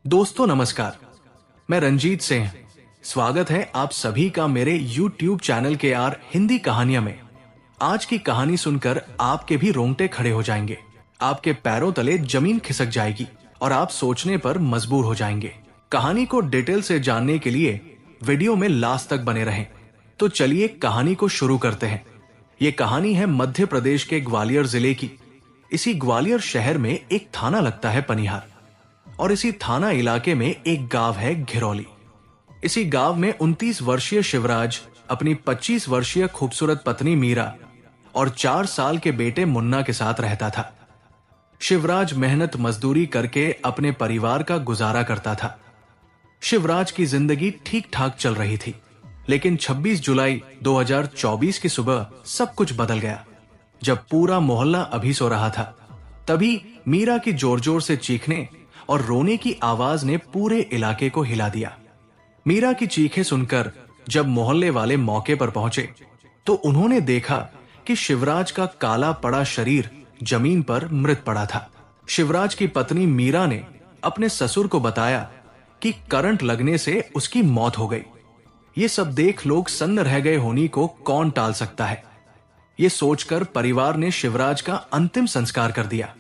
दोस्तों नमस्कार, मैं रंजीत सिंह। स्वागत है आप सभी का मेरे YouTube चैनल के आर हिंदी कहानियां में। आज की कहानी सुनकर आपके भी रोंगटे खड़े हो जाएंगे, आपके पैरों तले जमीन खिसक जाएगी और आप सोचने पर मजबूर हो जाएंगे। कहानी को डिटेल से जानने के लिए वीडियो में लास्ट तक बने रहें। तो चलिए कहानी को शुरू करते हैं। ये कहानी है मध्य प्रदेश के ग्वालियर जिले की। इसी ग्वालियर शहर में एक थाना लगता है पनिहार, और इसी थाना इलाके में एक गांव है घिरौली। इसी गांव में 29 वर्षीय शिवराज अपनी 25 वर्षीय खूबसूरत पत्नी मीरा और 4 साल के बेटे मुन्ना के साथ रहता था। शिवराज मेहनत मजदूरी करके अपने परिवार का गुजारा करता था। शिवराज की जिंदगी ठीक ठाक चल रही थी, लेकिन 26 जुलाई 2024 की सुबह सब कुछ बदल गया। जब पूरा मोहल्ला अभी सो रहा था, तभी मीरा की जोर जोर से चीखने और रोने की आवाज ने पूरे इलाके को हिला दिया। मीरा की चीखें सुनकर जब मोहल्ले वाले मौके पर पहुंचे तो उन्होंने देखा कि शिवराज का काला पड़ा शरीर जमीन पर मृत पड़ा था। शिवराज की पत्नी मीरा ने अपने ससुर को बताया कि करंट लगने से उसकी मौत हो गई। ये सब देख लोग सन्न रह गए होनी को कौन टाल सकता है। ये सोचकर परिवार ने शिवराज का अंतिम संस्कार कर दिया।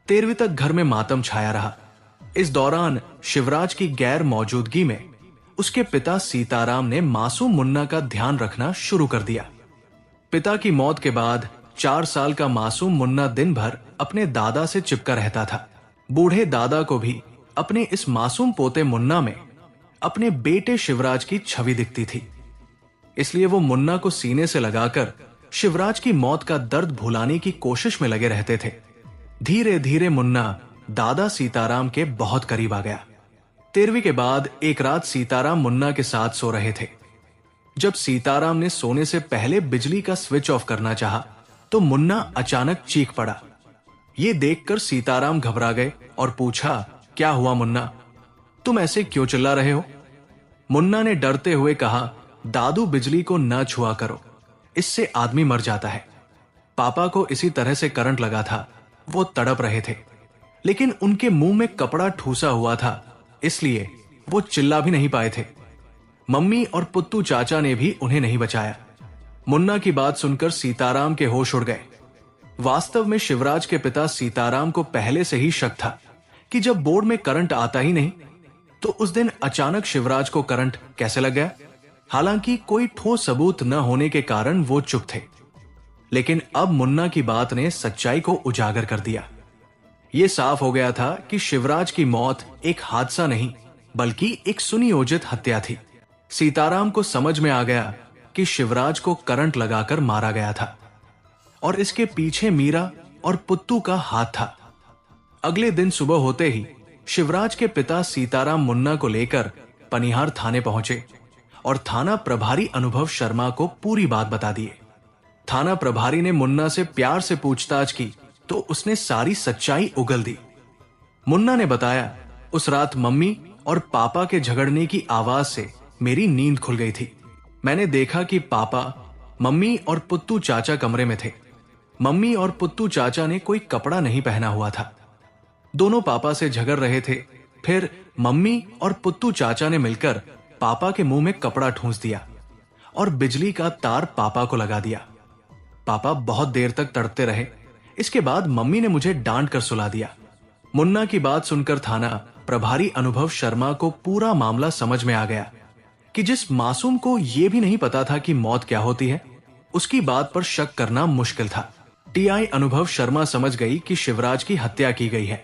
13वीं तक घर में मातम छाया रहा। इस दौरान शिवराज की गैर मौजूदगी में उसके पिता सीताराम ने मासूम मुन्ना का ध्यान रखना शुरू कर दिया। पिता की मौत के बाद 4 साल का मासूम मुन्ना दिन भर अपने दादा से चिपका रहता था। बूढ़े दादा को भी अपने इस मासूम पोते मुन्ना में अपने बेटे शिवराज की छवि दिखती थी। इसलिए वो मुन्ना को सीने से लगाकर शिवराज की मौत का दर्द भुलाने की कोशिश में लगे रहते थे। धीरे धीरे मुन्ना दादा सीताराम के बहुत करीब आ गया। 13वीं के बाद एक रात सीताराम मुन्ना के साथ सो रहे थे। जब सीताराम ने सोने से पहले बिजली का स्विच ऑफ करना चाहा, तो मुन्ना अचानक चीख पड़ा। ये देखकर सीताराम घबरा गए और पूछा, क्या हुआ मुन्ना, तुम ऐसे क्यों चिल्ला रहे हो? मुन्ना ने डरते हुए कहा, दादू बिजली को न छुआ करो, इससे आदमी मर जाता है। पापा को इसी तरह से करंट लगा था, वो तड़प रहे थे, लेकिन उनके मुंह में कपड़ा ठूसा हुआ था, इसलिए वो चिल्ला भी नहीं पाए थे। मम्मी और पुत्तू चाचा ने भी उन्हें नहीं बचाया। मुन्ना की बात सुनकर सीताराम के होश उड़ गए। वास्तव में शिवराज के पिता सीताराम को पहले से ही शक था कि जब बोर्ड में करंट आता ही नहीं, तो उस दिन अचानक शिवराज को करंट कैसे लग गया। हालांकि कोई ठोस सबूत न होने के कारण वो चुप थे, लेकिन अब मुन्ना की बात ने सच्चाई को उजागर कर दिया। ये साफ हो गया था कि शिवराज की मौत एक हादसा नहीं, बल्कि एक सुनियोजित हत्या थी। सीताराम को समझ में आ गया कि शिवराज को करंट लगाकर मारा गया था और इसके पीछे मीरा और पुत्तू का हाथ था। अगले दिन सुबह होते ही शिवराज के पिता सीताराम मुन्ना को लेकर पनिहार थाने पहुंचे और थाना प्रभारी अनुभव शर्मा को पूरी बात बता दिए। थाना प्रभारी ने मुन्ना से प्यार से पूछताछ की तो उसने सारी सच्चाई उगल दी। मुन्ना ने बताया, उस रात मम्मी और पापा के झगड़ने की आवाज से मेरी नींद खुल गई थी। मैंने देखा कि पापा, मम्मी और पुत्तू चाचा कमरे में थे। मम्मी और पुत्तू चाचा ने कोई कपड़ा नहीं पहना हुआ था। दोनों पापा से झगड़ रहे थे। फिर मम्मी और पुत्तू चाचा ने मिलकर पापा के मुंह में कपड़ा ठूंस दिया और बिजली का तार पापा को लगा दिया। पापा बहुत देर तक तड़पते रहे। इसके बाद मम्मी ने मुझे डांट कर सुला दिया। मुन्ना की बात सुनकर थाना प्रभारी अनुभव शर्मा को पूरा मामला समझ में आ गया कि जिस मासूम को यह भी नहीं पता था कि मौत क्या होती है, उसकी बात पर शक करना मुश्किल था। टीआई अनुभव शर्मा समझ गई कि शिवराज की हत्या की गई है।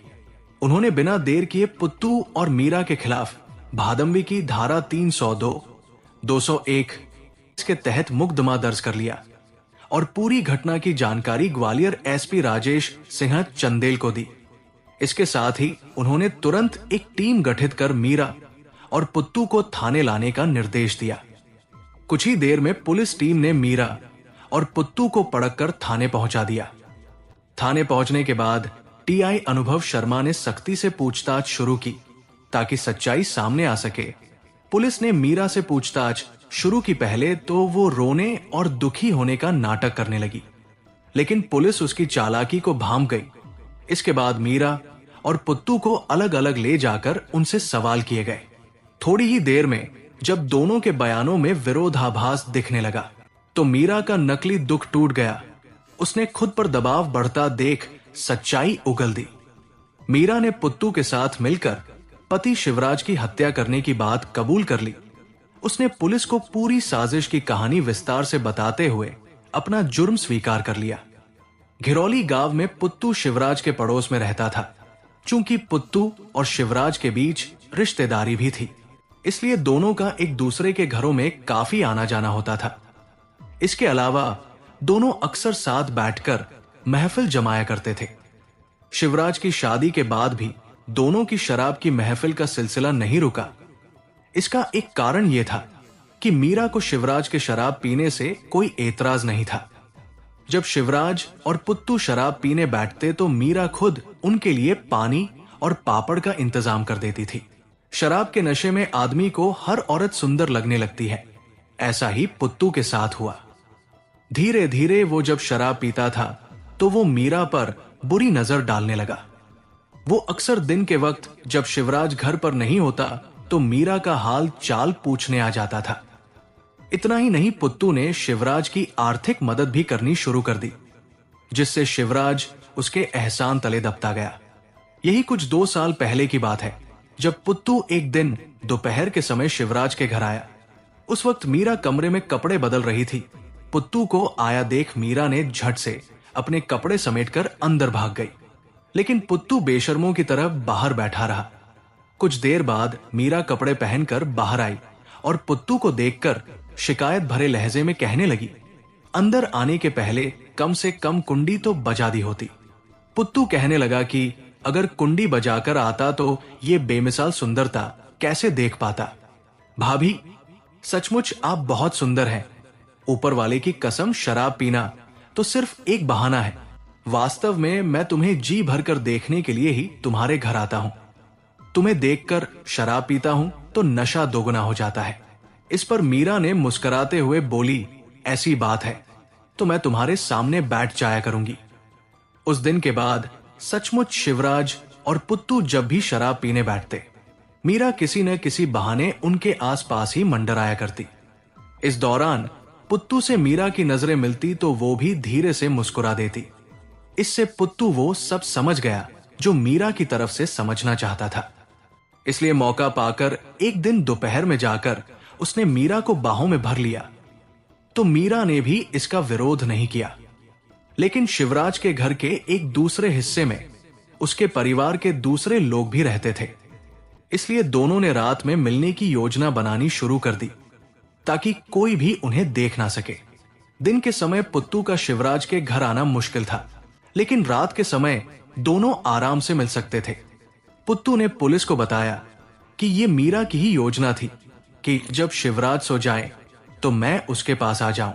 उन्होंने बिना देर किए पुत्तू और मीरा के खिलाफ भादंबी की धारा 302, 201 के तहत मुकदमा दर्ज कर लिया और पूरी घटना की जानकारी ग्वालियर एसपी राजेश सिंह चंदेल को दी। इसके साथ ही उन्होंने तुरंत एक टीम गठित कर मीरा और पुत्तू को थाने लाने का निर्देश दिया। कुछ ही देर में पुलिस टीम ने मीरा और पुत्तू को पकड़कर थाने पहुंचा दिया। थाने पहुंचने के बाद टीआई अनुभव शर्मा ने सख्ती से पूछताछ शुरू की ताकि सच्चाई सामने आ सके। पुलिस ने मीरा से पूछताछ शुरू की पहले तो वो रोने और दुखी होने का नाटक करने लगी, लेकिन पुलिस उसकी चालाकी को भांप गई। इसके बाद मीरा और पुत्तू को अलग अलग ले जाकर उनसे सवाल किए गए। थोड़ी ही देर में जब दोनों के बयानों में विरोधाभास दिखने लगा तो मीरा का नकली दुख टूट गया। उसने खुद पर दबाव बढ़ता देख सच्चाई उगल दी। मीरा ने पुत्तू के साथ मिलकर पति शिवराज की हत्या करने की बात कबूल कर ली। उसने पुलिस को पूरी साजिश की कहानी विस्तार से बताते हुए अपना जुर्म स्वीकार कर लिया। घिरौली गांव में पुत्तू शिवराज के पड़ोस में रहता था। चूंकि पुत्तू और शिवराज के बीच रिश्तेदारी भी थी, इसलिए दोनों का एक दूसरे के घरों में काफी आना जाना होता था। इसके अलावा दोनों अक्सर साथ बैठकर महफिल जमाया करते थे। शिवराज की शादी के बाद भी दोनों की शराब की महफिल का सिलसिला नहीं रुका। इसका एक कारण यह था कि मीरा को शिवराज के शराब पीने से कोई एतराज नहीं था। जब शिवराज और पुत्तू शराब पीने बैठते तो मीरा खुद उनके लिए पानी और पापड़ का इंतजाम कर देती थी। शराब के नशे में आदमी को हर औरत सुंदर लगने लगती है। ऐसा ही पुत्तू के साथ हुआ। धीरे धीरे वो जब शराब पीता था तो वो मीरा पर बुरी नजर डालने लगा। वो अक्सर दिन के वक्त जब शिवराज घर पर नहीं होता तो मीरा का हाल चाल पूछने आ जाता था। इतना ही नहीं, पुत्तू ने शिवराज की आर्थिक मदद भी करनी शुरू कर दी, जिससे शिवराज उसके एहसान तले दबता गया। यही कुछ 2 साल पहले की बात है, जब पुत्तू एक दिन दोपहर के समय शिवराज के घर आया। उस वक्त मीरा कमरे में कपड़े बदल रही थी। पुत्तू को आया देख मीरा ने झट से अपने कपड़े समेटकर अंदर भाग गई, लेकिन पुत्तू बेशर्मों की तरह बाहर बैठा रहा। कुछ देर बाद मीरा कपड़े पहनकर बाहर आई और पुत्तू को देखकर शिकायत भरे लहजे में कहने लगी, अंदर आने के पहले कम से कम कुंडी तो बजा दी होती। पुत्तू कहने लगा कि अगर कुंडी बजाकर आता तो ये बेमिसाल सुंदरता कैसे देख पाता। भाभी, सचमुच आप बहुत सुंदर हैं। ऊपर वाले की कसम, शराब पीना तो सिर्फ एक बहाना है। वास्तव में मैं तुम्हें जी भरकर देखने के लिए ही तुम्हारे घर आता हूं। तुम्हें देखकर शराब पीता हूं तो नशा दोगुना हो जाता है। इस पर मीरा ने मुस्कुराते हुए बोली, ऐसी बात है तो मैं तुम्हारे सामने बैठ जाया करूंगी। उस दिन के बाद सचमुच शिवराज और पुत्तू जब भी शराब पीने बैठते, मीरा किसी न किसी बहाने उनके आसपास ही मंडराया करती। इस दौरान पुत्तू से मीरा की नजरें मिलती तो वो भी धीरे से मुस्कुरा देती। इससे पुत्तू वो सब समझ गया जो मीरा की तरफ से समझना चाहता था। इसलिए मौका पाकर एक दिन दोपहर में जाकर उसने मीरा को बाहों में भर लिया। तो मीरा ने भी इसका विरोध नहीं किया। लेकिन शिवराज के घर के एक दूसरे हिस्से में उसके परिवार के दूसरे लोग भी रहते थे, इसलिए दोनों ने रात में मिलने की योजना बनानी शुरू कर दी ताकि कोई भी उन्हें देख ना सके। दिन के समय पुत्तू का शिवराज के घर आना मुश्किल था, लेकिन रात के समय दोनों आराम से मिल सकते थे। पुत्तू ने पुलिस को बताया कि यह मीरा की ही योजना थी कि जब शिवराज सो जाए तो मैं उसके पास आ जाऊं।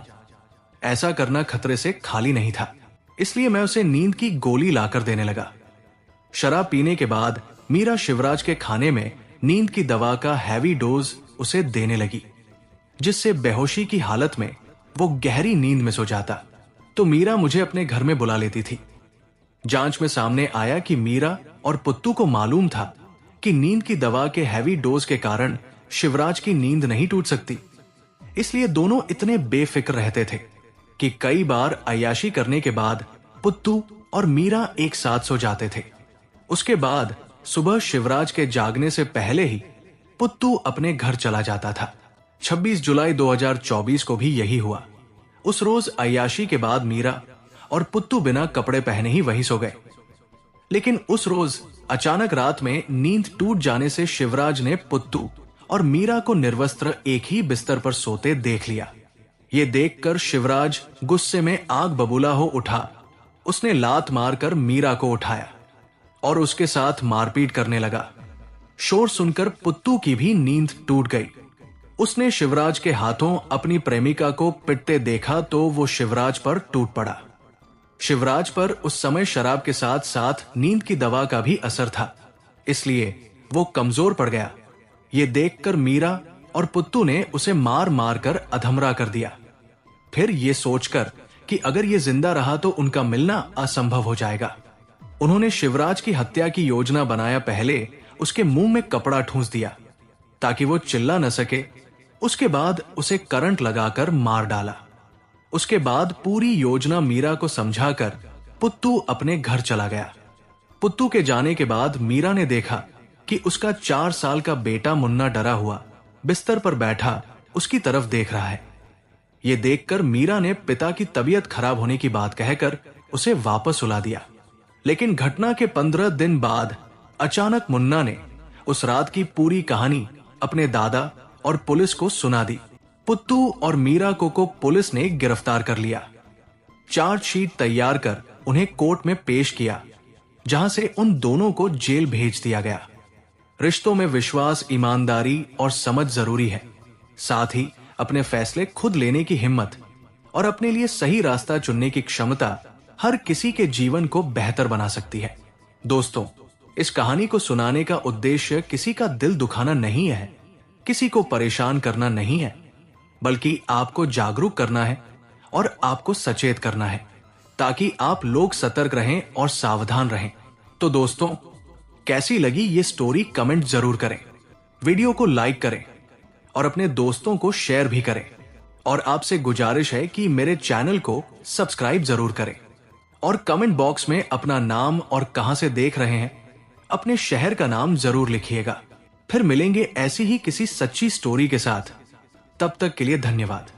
ऐसा करना खतरे से खाली नहीं था, इसलिए मैं उसे नींद की गोली लाकर देने लगा। शराब पीने के बाद मीरा शिवराज के खाने में नींद की दवा का हैवी डोज उसे देने लगी, जिससे बेहोशी की हालत में वो गहरी नींद में सो जाता। तो मीरा मुझे अपने घर में बुला लेती थी। जांच में सामने आया कि मीरा और पुत्तू को मालूम था कि नींद की दवा के हैवी डोज के कारण शिवराज की नींद नहीं टूट सकती। इसलिए दोनों इतने बेफिक्र रहते थे कि कई बार अय्याशी करने के बाद पुत्तू और मीरा एक साथ सो जाते थे। उसके बाद सुबह शिवराज के जागने से पहले ही पुत्तू अपने घर चला जाता था। 26 जुलाई 2024 को भी यही हुआ। उस रोज अय्याशी के बाद मीरा और पुत्तू बिना कपड़े पहने ही वहीं सो गए। लेकिन उस रोज अचानक रात में नींद टूट जाने से शिवराज ने पुत्तू और मीरा को निर्वस्त्र एक ही बिस्तर पर सोते देख लिया। ये देखकर शिवराज गुस्से में आग बबूला हो उठा। उसने लात मारकर मीरा को उठाया और उसके साथ मारपीट करने लगा। शोर सुनकर पुत्तू की भी नींद टूट गई। उसने शिवराज के हाथों अपनी प्रेमिका को पिटते देखा तो वो शिवराज पर टूट पड़ा। शिवराज पर उस समय शराब के साथ साथ नींद की दवा का भी असर था, इसलिए वो कमजोर पड़ गया। ये देखकर मीरा और पुत्तू ने उसे मार मार कर अधमरा कर दिया। फिर ये सोचकर कि अगर ये जिंदा रहा तो उनका मिलना असंभव हो जाएगा, उन्होंने शिवराज की हत्या की योजना बनाया पहले उसके मुंह में कपड़ा ठूंस दिया ताकि वो चिल्ला न सके। उसके बाद उसे करंट लगाकर मार डाला। उसके बाद पूरी योजना मीरा को समझाकर पुत्तू अपने घर चला गया। पुत्तू के जाने के बाद मीरा ने देखा कि उसका 4 साल का बेटा मुन्ना डरा हुआ बिस्तर पर बैठा उसकी तरफ देख रहा है। ये देखकर मीरा ने पिता की तबीयत खराब होने की बात कहकर उसे वापस सुला दिया। लेकिन घटना के 15 दिन बाद अचानक मुन्ना ने उस रात की पूरी कहानी अपने दादा और पुलिस को सुना दी। पुत्तू और मीरा को पुलिस ने गिरफ्तार कर लिया। चार्जशीट तैयार कर उन्हें कोर्ट में पेश किया, जहां से उन दोनों को जेल भेज दिया गया। रिश्तों में विश्वास, ईमानदारी और समझ जरूरी है। साथ ही अपने फैसले खुद लेने की हिम्मत और अपने लिए सही रास्ता चुनने की क्षमता हर किसी के जीवन को बेहतर बना सकती है। दोस्तों, इस कहानी को सुनाने का उद्देश्य किसी का दिल दुखाना नहीं है, किसी को परेशान करना नहीं है, बल्कि आपको जागरूक करना है और आपको सचेत करना है, ताकि आप लोग सतर्क रहें और सावधान रहें। तो दोस्तों, कैसी लगी ये स्टोरी कमेंट जरूर करें, वीडियो को लाइक करें और अपने दोस्तों को शेयर भी करें। और आपसे गुजारिश है कि मेरे चैनल को सब्सक्राइब जरूर करें और कमेंट बॉक्स में अपना नाम और कहां से देख रहे हैं, अपने शहर का नाम जरूर लिखिएगा। फिर मिलेंगे ऐसी ही किसी सच्ची स्टोरी के साथ। तब तक के लिए धन्यवाद।